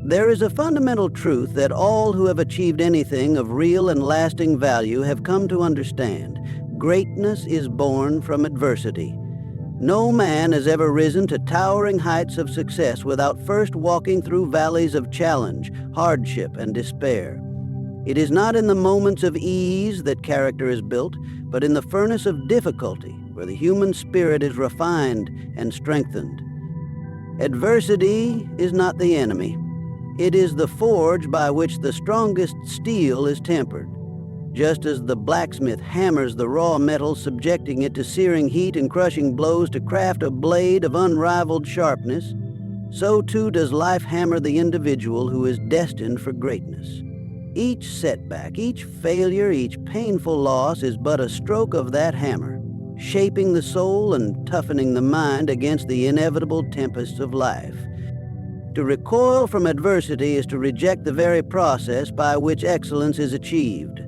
There is a fundamental truth that all who have achieved anything of real and lasting value have come to understand. Greatness is born from adversity. No man has ever risen to towering heights of success without first walking through valleys of challenge, hardship, and despair. It is not in the moments of ease that character is built, but in the furnace of difficulty, where the human spirit is refined and strengthened. Adversity is not the enemy. It is the forge by which the strongest steel is tempered. Just as the blacksmith hammers the raw metal, subjecting it to searing heat and crushing blows to craft a blade of unrivaled sharpness, so too does life hammer the individual who is destined for greatness. Each setback, each failure, each painful loss is but a stroke of that hammer, shaping the soul and toughening the mind against the inevitable tempests of life. To recoil from adversity is to reject the very process by which excellence is achieved.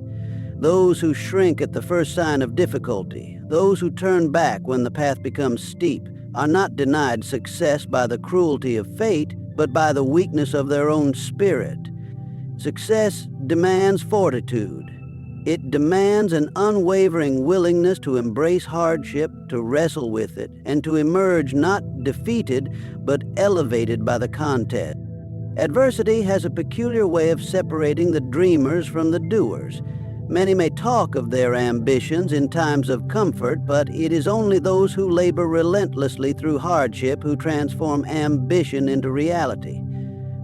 Those who shrink at the first sign of difficulty, those who turn back when the path becomes steep, are not denied success by the cruelty of fate, but by the weakness of their own spirit. Success demands fortitude. It demands an unwavering willingness to embrace hardship, to wrestle with it, and to emerge not defeated, but elevated by the contest. Adversity has a peculiar way of separating the dreamers from the doers. Many may talk of their ambitions in times of comfort, but it is only those who labor relentlessly through hardship who transform ambition into reality.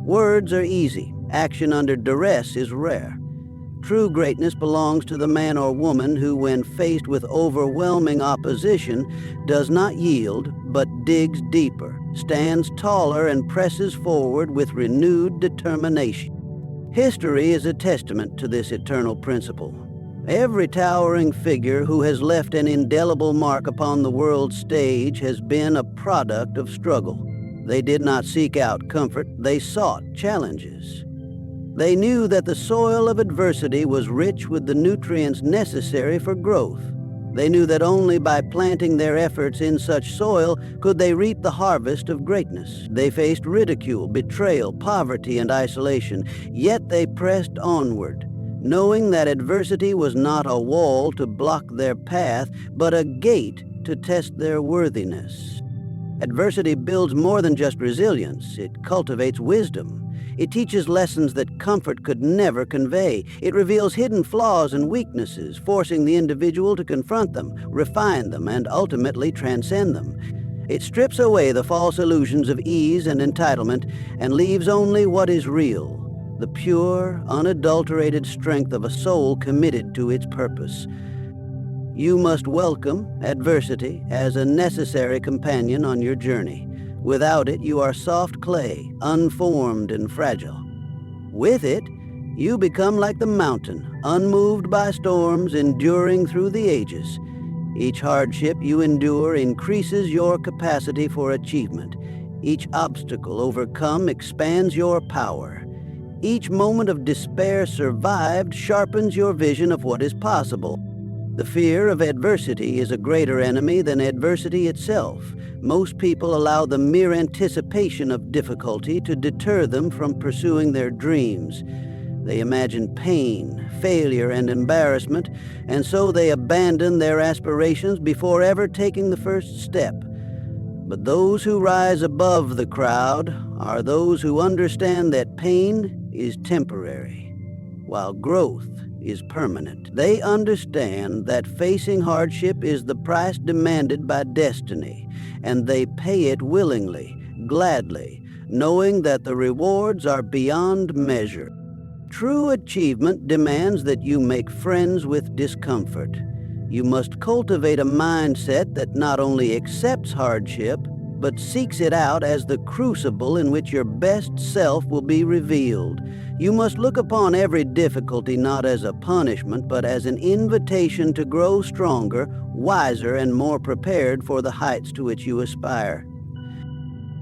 Words are easy. Action under duress is rare. True greatness belongs to the man or woman who, when faced with overwhelming opposition, does not yield, but digs deeper, stands taller, and presses forward with renewed determination. History is a testament to this eternal principle. Every towering figure who has left an indelible mark upon the world's stage has been a product of struggle. They did not seek out comfort, they sought challenges. They knew that the soil of adversity was rich with the nutrients necessary for growth. They knew that only by planting their efforts in such soil could they reap the harvest of greatness. They faced ridicule, betrayal, poverty, and isolation, yet they pressed onward, knowing that adversity was not a wall to block their path, but a gate to test their worthiness. Adversity builds more than just resilience. It cultivates wisdom. It teaches lessons that comfort could never convey. It reveals hidden flaws and weaknesses, forcing the individual to confront them, refine them, and ultimately transcend them. It strips away the false illusions of ease and entitlement and leaves only what is real, the pure, unadulterated strength of a soul committed to its purpose. You must welcome adversity as a necessary companion on your journey. Without it, you are soft clay, unformed and fragile. With it, you become like the mountain, unmoved by storms, enduring through the ages. Each hardship you endure increases your capacity for achievement. Each obstacle overcome expands your power. Each moment of despair survived sharpens your vision of what is possible. The fear of adversity is a greater enemy than adversity itself. Most people allow the mere anticipation of difficulty to deter them from pursuing their dreams. They imagine pain, failure, and embarrassment, and so they abandon their aspirations before ever taking the first step. But those who rise above the crowd are those who understand that pain is temporary, while growth is permanent. They understand that facing hardship is the price demanded by destiny, and they pay it willingly, gladly, knowing that the rewards are beyond measure. True achievement demands that you make friends with discomfort. You must cultivate a mindset that not only accepts hardship, but seeks it out as the crucible in which your best self will be revealed. You must look upon every difficulty not as a punishment, but as an invitation to grow stronger, wiser, and more prepared for the heights to which you aspire.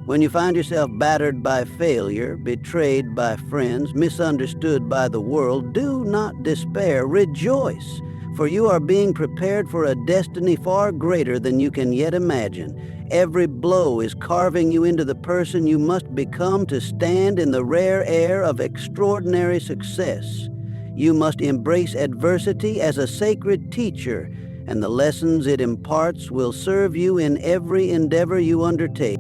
When you find yourself battered by failure, betrayed by friends, misunderstood by the world, do not despair, rejoice. For you are being prepared for a destiny far greater than you can yet imagine. Every blow is carving you into the person you must become to stand in the rare air of extraordinary success. You must embrace adversity as a sacred teacher, and the lessons it imparts will serve you in every endeavor you undertake.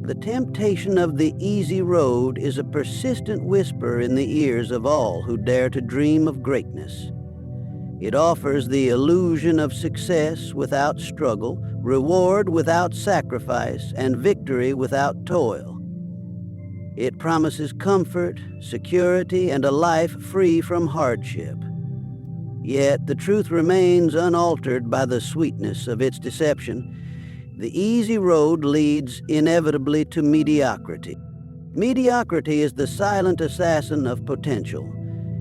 The temptation of the easy road is a persistent whisper in the ears of all who dare to dream of greatness. It offers the illusion of success without struggle, reward without sacrifice, and victory without toil. It promises comfort, security, and a life free from hardship. Yet the truth remains unaltered by the sweetness of its deception. The easy road leads inevitably to mediocrity. Mediocrity is the silent assassin of potential.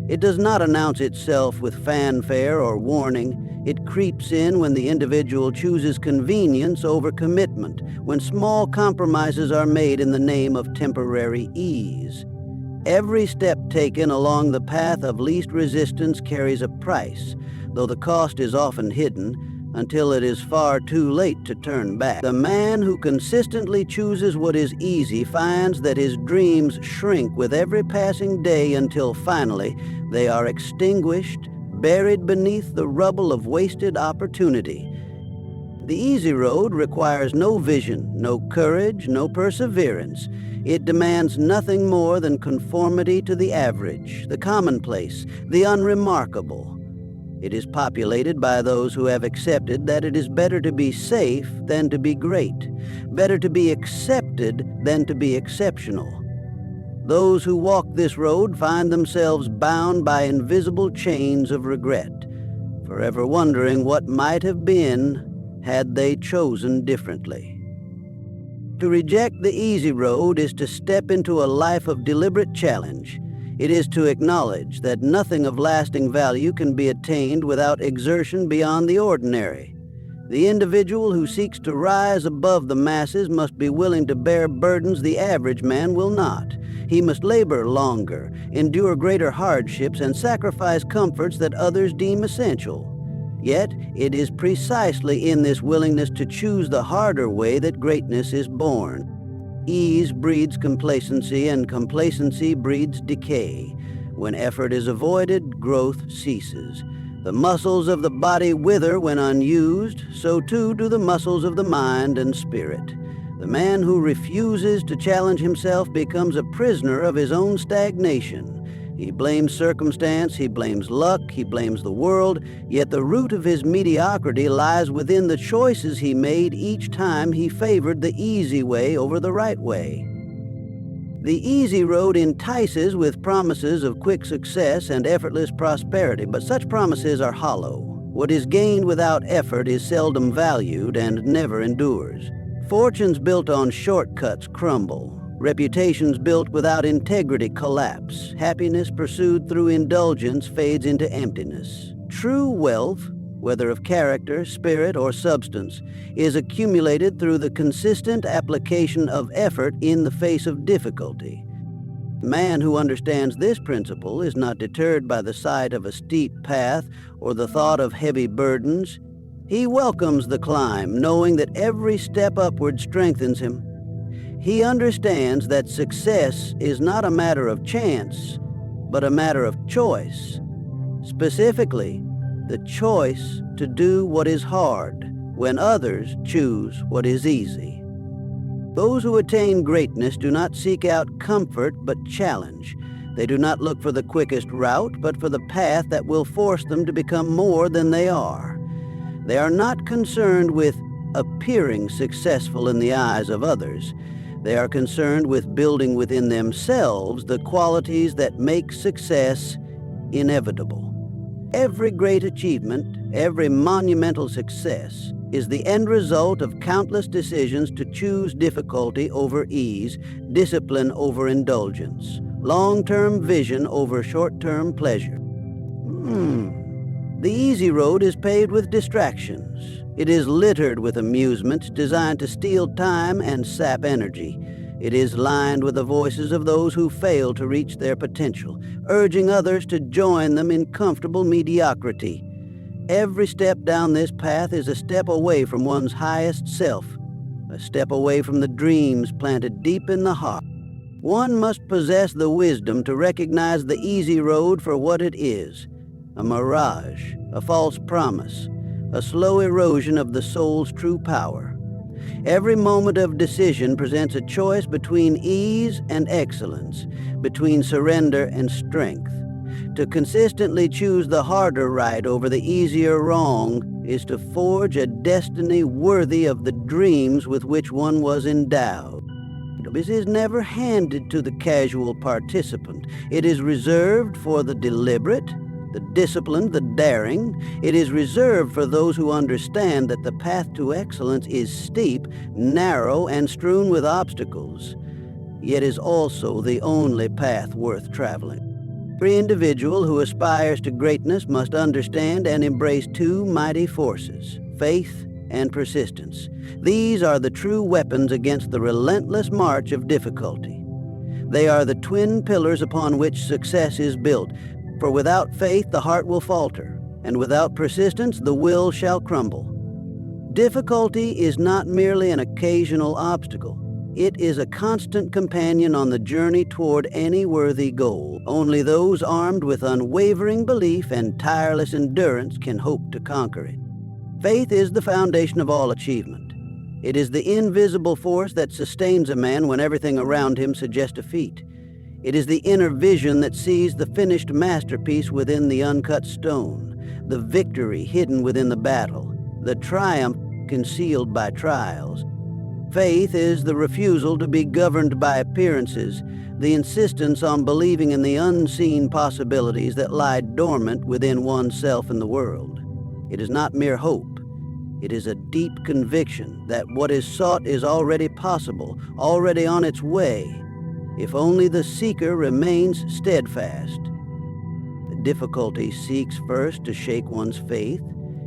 It does not announce itself with fanfare or warning. It creeps in when the individual chooses convenience over commitment, when small compromises are made in the name of temporary ease. Every step taken along the path of least resistance carries a price, though the cost is often hidden until it is far too late to turn back. The man who consistently chooses what is easy finds that his dreams shrink with every passing day until finally they are extinguished, buried beneath the rubble of wasted opportunity. The easy road requires no vision, no courage, no perseverance. It demands nothing more than conformity to the average, the commonplace, the unremarkable. It is populated by those who have accepted that it is better to be safe than to be great, better to be accepted than to be exceptional. Those who walk this road find themselves bound by invisible chains of regret, forever wondering what might have been had they chosen differently. To reject the easy road is to step into a life of deliberate challenge. It is to acknowledge that nothing of lasting value can be attained without exertion beyond the ordinary. The individual who seeks to rise above the masses must be willing to bear burdens the average man will not. He must labor longer, endure greater hardships, and sacrifice comforts that others deem essential. Yet, it is precisely in this willingness to choose the harder way that greatness is born. Ease breeds complacency, and complacency breeds decay. When effort is avoided, growth ceases. The muscles of the body wither when unused, so too do the muscles of the mind and spirit. The man who refuses to challenge himself becomes a prisoner of his own stagnation. He blames circumstance, he blames luck, he blames the world, yet the root of his mediocrity lies within the choices he made each time he favored the easy way over the right way. The easy road entices with promises of quick success and effortless prosperity, but such promises are hollow. What is gained without effort is seldom valued and never endures. Fortunes built on shortcuts crumble. Reputations built without integrity collapse. Happiness pursued through indulgence fades into emptiness. True wealth, whether of character, spirit, or substance, is accumulated through the consistent application of effort in the face of difficulty. The man who understands this principle is not deterred by the sight of a steep path or the thought of heavy burdens. He welcomes the climb, knowing that every step upward strengthens him. He understands that success is not a matter of chance, but a matter of choice. Specifically, the choice to do what is hard when others choose what is easy. Those who attain greatness do not seek out comfort but challenge. They do not look for the quickest route, but for the path that will force them to become more than they are. They are not concerned with appearing successful in the eyes of others. They are concerned with building within themselves the qualities that make success inevitable. Every great achievement, every monumental success, is the end result of countless decisions to choose difficulty over ease, discipline over indulgence, long-term vision over short-term pleasure. The easy road is paved with distractions. It is littered with amusements designed to steal time and sap energy. It is lined with the voices of those who fail to reach their potential, urging others to join them in comfortable mediocrity. Every step down this path is a step away from one's highest self, a step away from the dreams planted deep in the heart. One must possess the wisdom to recognize the easy road for what it is, a mirage, a false promise, a slow erosion of the soul's true power. Every moment of decision presents a choice between ease and excellence, between surrender and strength. To consistently choose the harder right over the easier wrong is to forge a destiny worthy of the dreams with which one was endowed. This is never handed to the casual participant. It is reserved for the deliberate, the disciplined, the daring. It is reserved for those who understand that the path to excellence is steep, narrow, and strewn with obstacles, yet is also the only path worth traveling. Every individual who aspires to greatness must understand and embrace two mighty forces, faith and persistence. These are the true weapons against the relentless march of difficulty. They are the twin pillars upon which success is built, for without faith the heart will falter, and without persistence the will shall crumble. Difficulty is not merely an occasional obstacle. It is a constant companion on the journey toward any worthy goal. Only those armed with unwavering belief and tireless endurance can hope to conquer it. Faith is the foundation of all achievement. It is the invisible force that sustains a man when everything around him suggests defeat. It is the inner vision that sees the finished masterpiece within the uncut stone, the victory hidden within the battle, the triumph concealed by trials. Faith is the refusal to be governed by appearances, the insistence on believing in the unseen possibilities that lie dormant within oneself and the world. It is not mere hope. It is a deep conviction that what is sought is already possible, already on its way, if only the seeker remains steadfast. The difficulty seeks first to shake one's faith.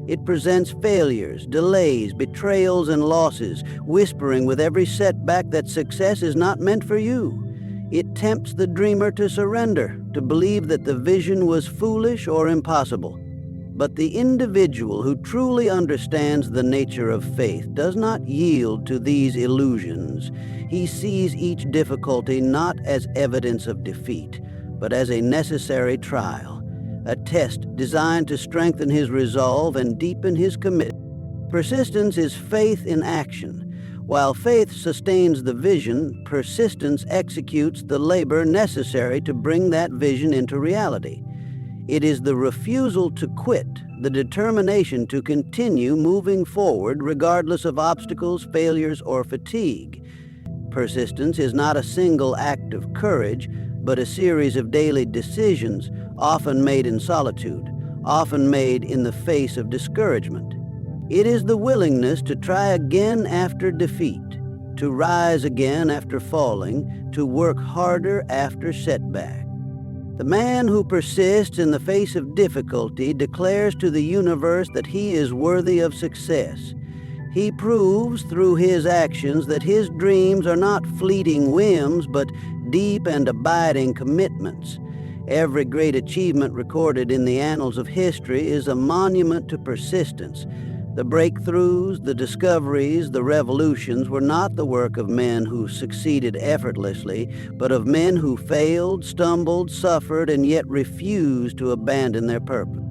It presents failures, delays, betrayals, and losses, whispering with every setback that success is not meant for you. It tempts the dreamer to surrender, to believe that the vision was foolish or impossible. But the individual who truly understands the nature of faith does not yield to these illusions. He sees each difficulty not as evidence of defeat, but as a necessary trial, a test designed to strengthen his resolve and deepen his commitment. Persistence is faith in action. While faith sustains the vision, persistence executes the labor necessary to bring that vision into reality. It is the refusal to quit, the determination to continue moving forward regardless of obstacles, failures, or fatigue. Persistence is not a single act of courage, but a series of daily decisions, often made in solitude, often made in the face of discouragement. It is the willingness to try again after defeat, to rise again after falling, to work harder after setback. The man who persists in the face of difficulty declares to the universe that he is worthy of success. He proves through his actions that his dreams are not fleeting whims, but deep and abiding commitments. Every great achievement recorded in the annals of history is a monument to persistence. The breakthroughs, the discoveries, the revolutions were not the work of men who succeeded effortlessly, but of men who failed, stumbled, suffered, and yet refused to abandon their purpose.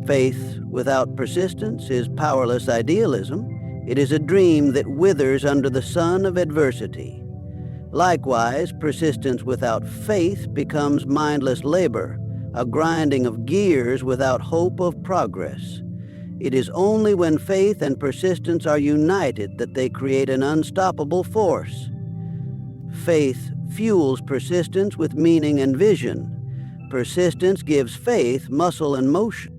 Faith without persistence is powerless idealism. It is a dream that withers under the sun of adversity. Likewise, persistence without faith becomes mindless labor, a grinding of gears without hope of progress. It is only when faith and persistence are united that they create an unstoppable force. Faith fuels persistence with meaning and vision. Persistence gives faith muscle and motion.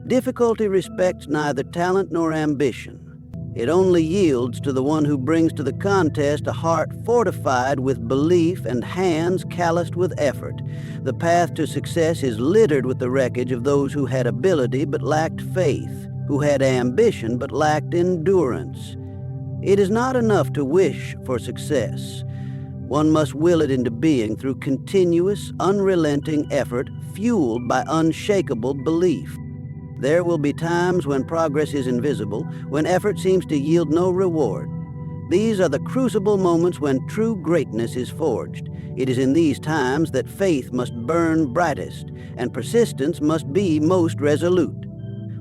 Difficulty respects neither talent nor ambition. It only yields to the one who brings to the contest a heart fortified with belief and hands calloused with effort. The path to success is littered with the wreckage of those who had ability but lacked faith, who had ambition but lacked endurance. It is not enough to wish for success. One must will it into being through continuous, unrelenting effort fueled by unshakable belief. There will be times when progress is invisible, when effort seems to yield no reward. These are the crucible moments when true greatness is forged. It is in these times that faith must burn brightest, and persistence must be most resolute.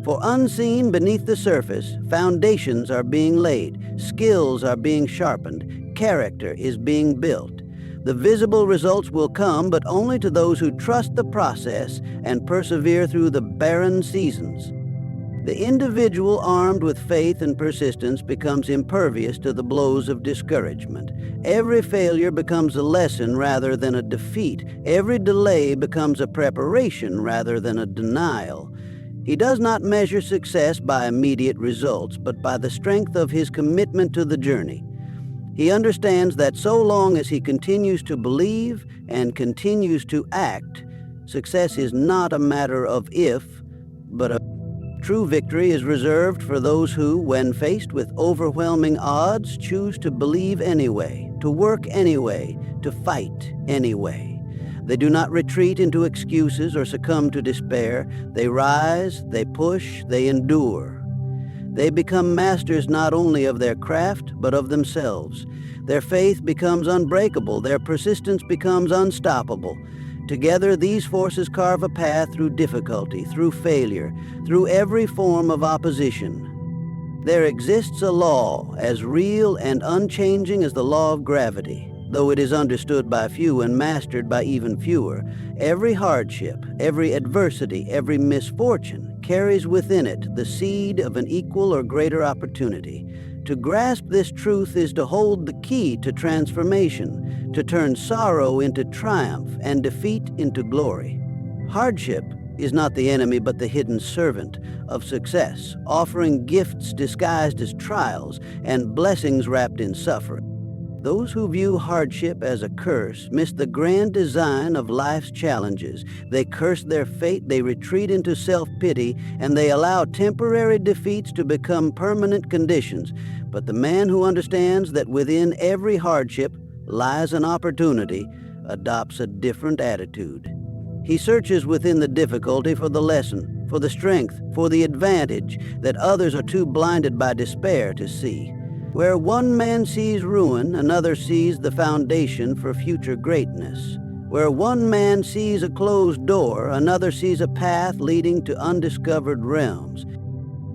For unseen beneath the surface, foundations are being laid, skills are being sharpened, character is being built. The visible results will come, but only to those who trust the process and persevere through the barren seasons. The individual armed with faith and persistence becomes impervious to the blows of discouragement. Every failure becomes a lesson rather than a defeat. Every delay becomes a preparation rather than a denial. He does not measure success by immediate results, but by the strength of his commitment to the journey. He understands that so long as he continues to believe and continues to act, success is not a matter of if, but of true victory is reserved for those who, when faced with overwhelming odds, choose to believe anyway, to work anyway, to fight anyway. They do not retreat into excuses or succumb to despair. They rise, they push, they endure. They become masters not only of their craft, but of themselves. Their faith becomes unbreakable. Their persistence becomes unstoppable. Together, these forces carve a path through difficulty, through failure, through every form of opposition. There exists a law as real and unchanging as the law of gravity. Though it is understood by few and mastered by even fewer, every hardship, every adversity, every misfortune carries within it the seed of an equal or greater opportunity. To grasp this truth is to hold the key to transformation, to turn sorrow into triumph and defeat into glory. Hardship is not the enemy but the hidden servant of success, offering gifts disguised as trials and blessings wrapped in suffering. Those who view hardship as a curse miss the grand design of life's challenges. They curse their fate, they retreat into self-pity, and they allow temporary defeats to become permanent conditions. But the man who understands that within every hardship lies an opportunity adopts a different attitude. He searches within the difficulty for the lesson, for the strength, for the advantage that others are too blinded by despair to see. Where one man sees ruin, another sees the foundation for future greatness. Where one man sees a closed door, another sees a path leading to undiscovered realms.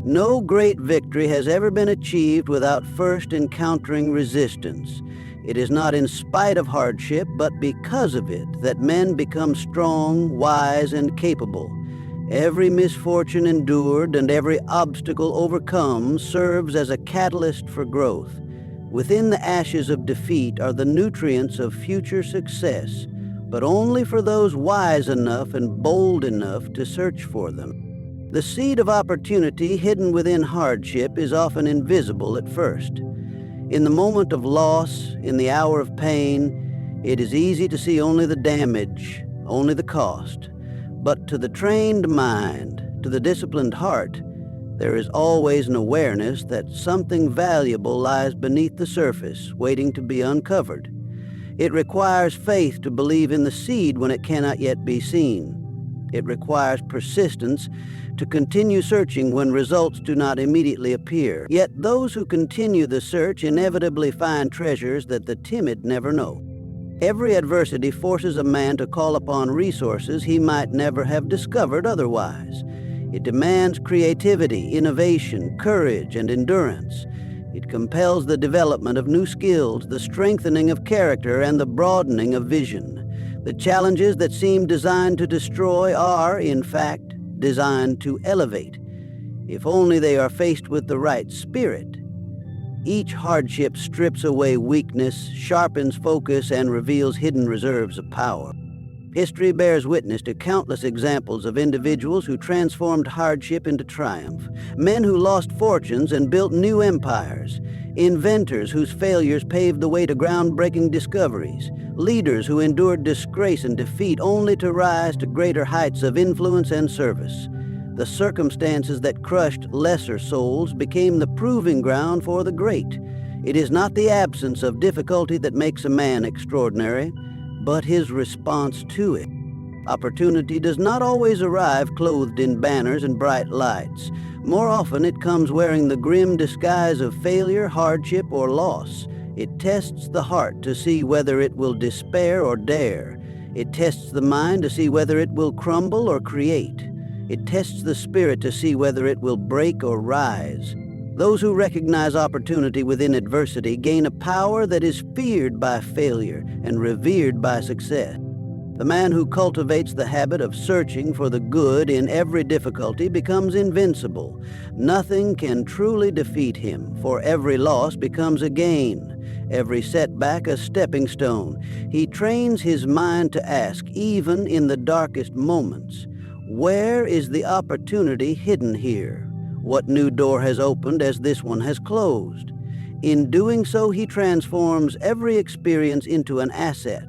No great victory has ever been achieved without first encountering resistance. It is not in spite of hardship, but because of it, that men become strong, wise, and capable. Every misfortune endured and every obstacle overcome serves as a catalyst for growth. Within the ashes of defeat are the nutrients of future success, but only for those wise enough and bold enough to search for them. The seed of opportunity hidden within hardship is often invisible at first. In the moment of loss, in the hour of pain, it is easy to see only the damage, only the cost. But to the trained mind, to the disciplined heart, there is always an awareness that something valuable lies beneath the surface, waiting to be uncovered. It requires faith to believe in the seed when it cannot yet be seen. It requires persistence to continue searching when results do not immediately appear. Yet those who continue the search inevitably find treasures that the timid never know. Every adversity forces a man to call upon resources he might never have discovered otherwise. It demands creativity, innovation, courage, and endurance. It compels the development of new skills, the strengthening of character, and the broadening of vision. The challenges that seem designed to destroy are, in fact, designed to elevate, if only they are faced with the right spirit. Each hardship strips away weakness, sharpens focus, and reveals hidden reserves of power. History bears witness to countless examples of individuals who transformed hardship into triumph, men who lost fortunes and built new empires, inventors whose failures paved the way to groundbreaking discoveries, leaders who endured disgrace and defeat only to rise to greater heights of influence and service. The circumstances that crushed lesser souls became the proving ground for the great. It is not the absence of difficulty that makes a man extraordinary, but his response to it. Opportunity does not always arrive clothed in banners and bright lights. More often it comes wearing the grim disguise of failure, hardship, or loss. It tests the heart to see whether it will despair or dare. It tests the mind to see whether it will crumble or create. It tests the spirit to see whether it will break or rise. Those who recognize opportunity within adversity gain a power that is feared by failure and revered by success. The man who cultivates the habit of searching for the good in every difficulty becomes invincible. Nothing can truly defeat him, for every loss becomes a gain, every setback a stepping stone. He trains his mind to ask, even in the darkest moments, where is the opportunity hidden here? What new door has opened as this one has closed? In doing so, he transforms every experience into an asset,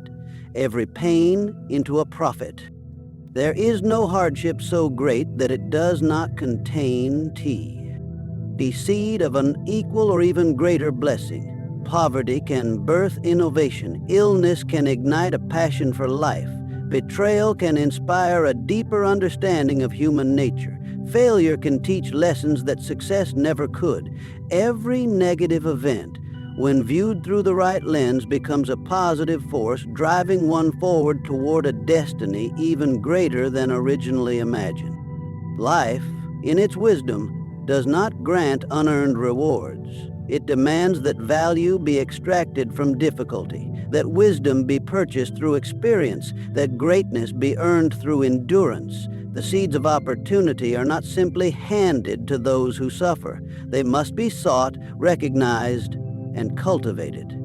every pain into a profit. There is no hardship so great that it does not contain tea, the seed of an equal or even greater blessing. Poverty can birth innovation. Illness can ignite a passion for life. Betrayal can inspire a deeper understanding of human nature. Failure can teach lessons that success never could. Every negative event, when viewed through the right lens, becomes a positive force, driving one forward toward a destiny even greater than originally imagined. Life, in its wisdom, does not grant unearned rewards. It demands that value be extracted from difficulty, that wisdom be purchased through experience, that greatness be earned through endurance. The seeds of opportunity are not simply handed to those who suffer. They must be sought, recognized, and cultivated.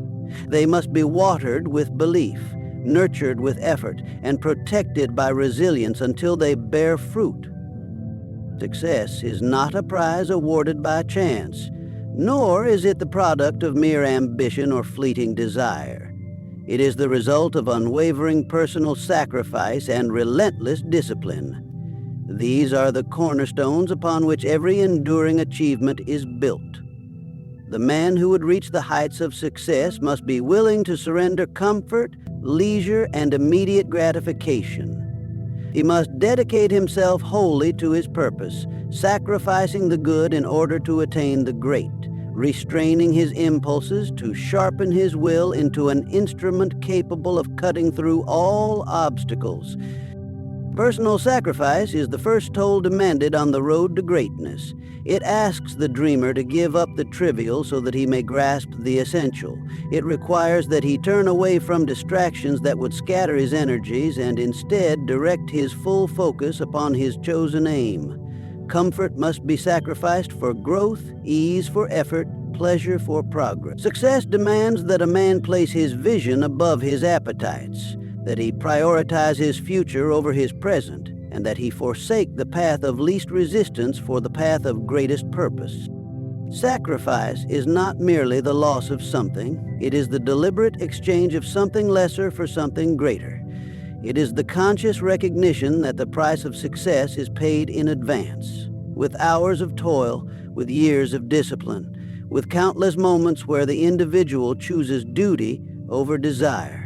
They must be watered with belief, nurtured with effort, and protected by resilience until they bear fruit. Success is not a prize awarded by chance, nor is it the product of mere ambition or fleeting desire. It is the result of unwavering personal sacrifice and relentless discipline. These are the cornerstones upon which every enduring achievement is built. The man who would reach the heights of success must be willing to surrender comfort, leisure, and immediate gratification. He must dedicate himself wholly to his purpose, sacrificing the good in order to attain the great, restraining his impulses to sharpen his will into an instrument capable of cutting through all obstacles. Personal sacrifice is the first toll demanded on the road to greatness. It asks the dreamer to give up the trivial so that he may grasp the essential. It requires that he turn away from distractions that would scatter his energies and instead direct his full focus upon his chosen aim. Comfort must be sacrificed for growth, ease for effort, pleasure for progress. Success demands that a man place his vision above his appetites, that he prioritize his future over his present, and that he forsake the path of least resistance for the path of greatest purpose. Sacrifice is not merely the loss of something, it is the deliberate exchange of something lesser for something greater. It is the conscious recognition that the price of success is paid in advance, with hours of toil, with years of discipline, with countless moments where the individual chooses duty over desire.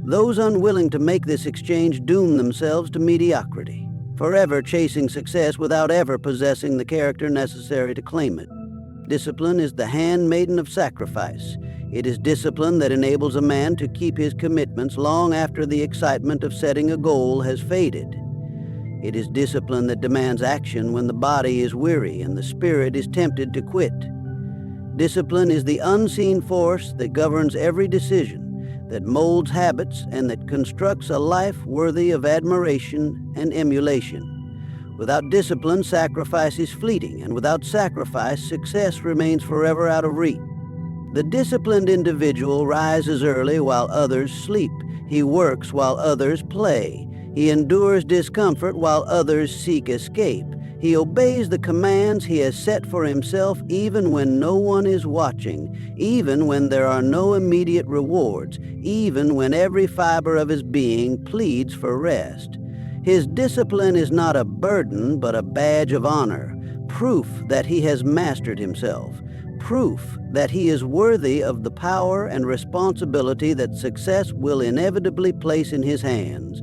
Those unwilling to make this exchange doom themselves to mediocrity, forever chasing success without ever possessing the character necessary to claim it. Discipline is the handmaiden of sacrifice. It is discipline that enables a man to keep his commitments long after the excitement of setting a goal has faded. It is discipline that demands action when the body is weary and the spirit is tempted to quit. Discipline is the unseen force that governs every decision, that molds habits, and that constructs a life worthy of admiration and emulation. Without discipline, sacrifice is fleeting, and without sacrifice, success remains forever out of reach. The disciplined individual rises early while others sleep. He works while others play. He endures discomfort while others seek escape. He obeys the commands he has set for himself even when no one is watching, even when there are no immediate rewards, even when every fiber of his being pleads for rest. His discipline is not a burden, but a badge of honor, proof that he has mastered himself, proof that he is worthy of the power and responsibility that success will inevitably place in his hands.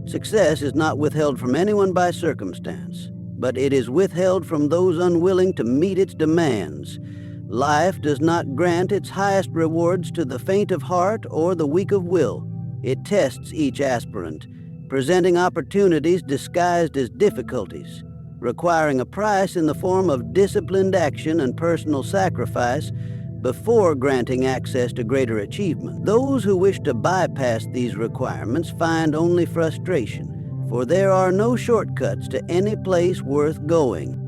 Success is not withheld from anyone by circumstance, but it is withheld from those unwilling to meet its demands. Life does not grant its highest rewards to the faint of heart or the weak of will. It tests each aspirant, presenting opportunities disguised as difficulties, requiring a price in the form of disciplined action and personal sacrifice before granting access to greater achievement. Those who wish to bypass these requirements find only frustration, for there are no shortcuts to any place worth going.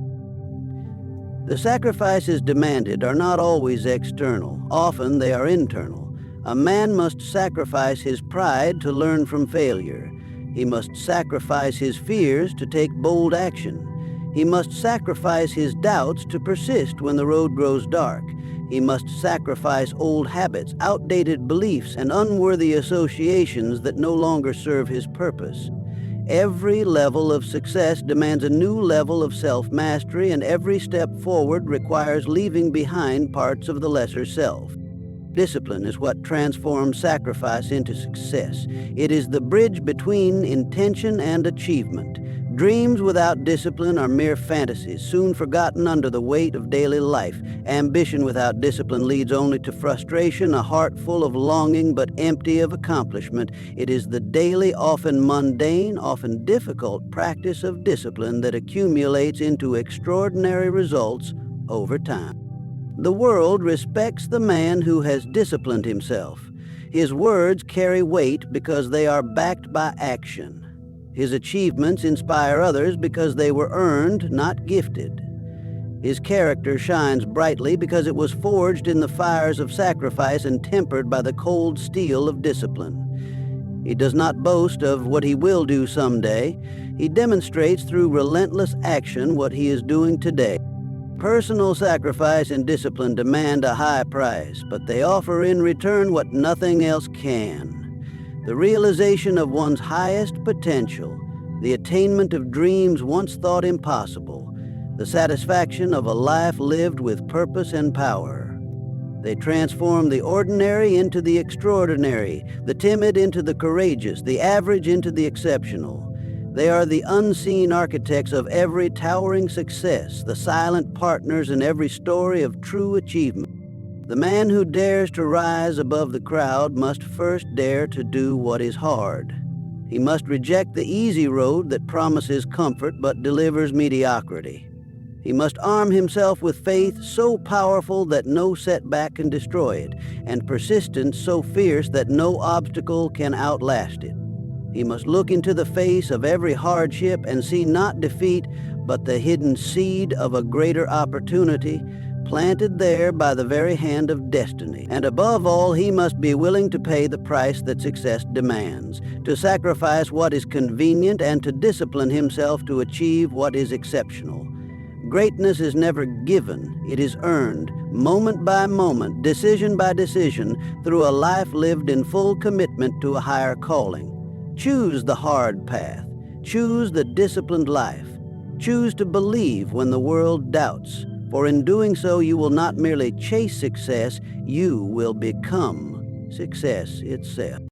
The sacrifices demanded are not always external. Often they are internal. A man must sacrifice his pride to learn from failure. He must sacrifice his fears to take bold action. He must sacrifice his doubts to persist when the road grows dark. He must sacrifice old habits, outdated beliefs, and unworthy associations that no longer serve his purpose. Every level of success demands a new level of self-mastery, and every step forward requires leaving behind parts of the lesser self. Discipline is what transforms sacrifice into success. It is the bridge between intention and achievement. Dreams without discipline are mere fantasies, soon forgotten under the weight of daily life. Ambition without discipline leads only to frustration, a heart full of longing but empty of accomplishment. It is the daily, often mundane, often difficult practice of discipline that accumulates into extraordinary results over time. The world respects the man who has disciplined himself. His words carry weight because they are backed by action. His achievements inspire others because they were earned, not gifted. His character shines brightly because it was forged in the fires of sacrifice and tempered by the cold steel of discipline. He does not boast of what he will do someday. He demonstrates through relentless action what he is doing today. Personal sacrifice and discipline demand a high price, but they offer in return what nothing else can: the realization of one's highest potential, the attainment of dreams once thought impossible, the satisfaction of a life lived with purpose and power. They transform the ordinary into the extraordinary, the timid into the courageous, the average into the exceptional. They are the unseen architects of every towering success, the silent partners in every story of true achievement. The man who dares to rise above the crowd must first dare to do what is hard. He must reject the easy road that promises comfort but delivers mediocrity. He must arm himself with faith so powerful that no setback can destroy it, and persistence so fierce that no obstacle can outlast it. He must look into the face of every hardship and see not defeat, but the hidden seed of a greater opportunity, planted there by the very hand of destiny. And above all, he must be willing to pay the price that success demands, to sacrifice what is convenient and to discipline himself to achieve what is exceptional. Greatness is never given, it is earned, moment by moment, decision by decision, through a life lived in full commitment to a higher calling. Choose the hard path. Choose the disciplined life. Choose to believe when the world doubts, for in doing so you will not merely chase success, you will become success itself.